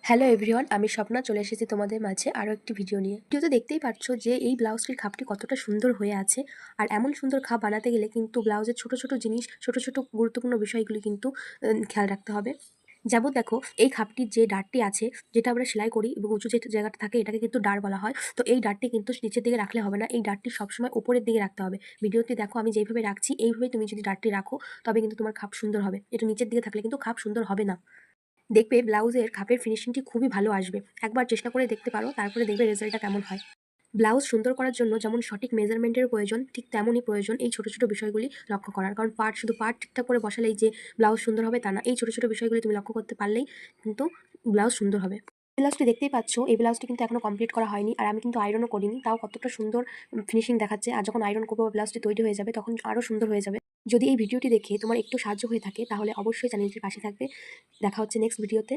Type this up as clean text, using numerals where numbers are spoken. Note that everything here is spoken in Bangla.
হ্যালো এভরিওয়ান, আমি স্বপ্না চলে এসেছি তোমাদের মাঝে আরও একটি ভিডিও নিয়ে। ভিডিওতে দেখতেই পাচ্ছ যে এই ব্লাউজটির খাপটি কতটা সুন্দর হয়ে আছে। আর এমন সুন্দর খাপ বানাতে গেলে কিন্তু ব্লাউজের ছোট ছোট জিনিস, ছোট ছোট গুরুত্বপূর্ণ বিষয়গুলি কিন্তু খেয়াল রাখতে হবে। যেমন দেখো, এই খাপটির যে ডাঁটটি আছে, যেটা আমরা সেলাই করি এবং উঁচু যে জায়গাটা থাকে এটাকে কিন্তু ডাঁড় বলা হয়। তো এই ডাঁটটি কিন্তু নিচের দিকে রাখলে হবে না, এই ডাঁটটি সবসময় উপরের দিকে রাখতে হবে। ভিডিওতে দেখো আমি যেইভাবে রাখছি এইভাবে তুমি যদি ডাঁটটি রাখো তবে কিন্তু তোমার খাপ সুন্দর হবে। এটা নিচের দিকে থাকলে কিন্তু খাপ সুন্দর হবে না। দেখবে ব্লাউজের খাপের ফিনিশিংটি খুবই ভালো আসবে। একবার চেষ্টা করে দেখতে পারো, তারপরে দেখবে রেজাল্টটা কেমন হয়। ব্লাউজ সুন্দর করার জন্য যেমন সঠিক মেজারমেন্টের প্রয়োজন, ঠিক তেমনই প্রয়োজন এই ছোট ছোট বিষয়গুলি লক্ষ্য করার। কারণ শুধু পার্ট ঠিকঠাক করে বসালেই যে ব্লাউজ সুন্দর হবে তা না, এই ছোট ছোট বিষয়গুলি তুমি লক্ষ্য করতে পারলেই কিন্তু ব্লাউজ সুন্দর হবে। ব্লাউজটি দেখতেই পাচ্ছ, এই ব্লাউজটি কিন্তু এখনো কমপ্লিট করা হয়নি, আর আমি কিন্তু আয়রনও করিনি, তাও কতটা সুন্দর ফিনিশিং দেখাচ্ছে। আর যখন আয়রন করবো ব্লাউজটি তৈরি হয়ে যাবে তখন আরও সুন্দর হয়ে যাবে। যদি এই ভিডিওটি দেখে তোমার একটু সাহায্য হয়ে থাকে তাহলে অবশ্যই চ্যানেলটির পাশে থাকবে। দেখা হচ্ছে নেক্সট ভিডিওতে।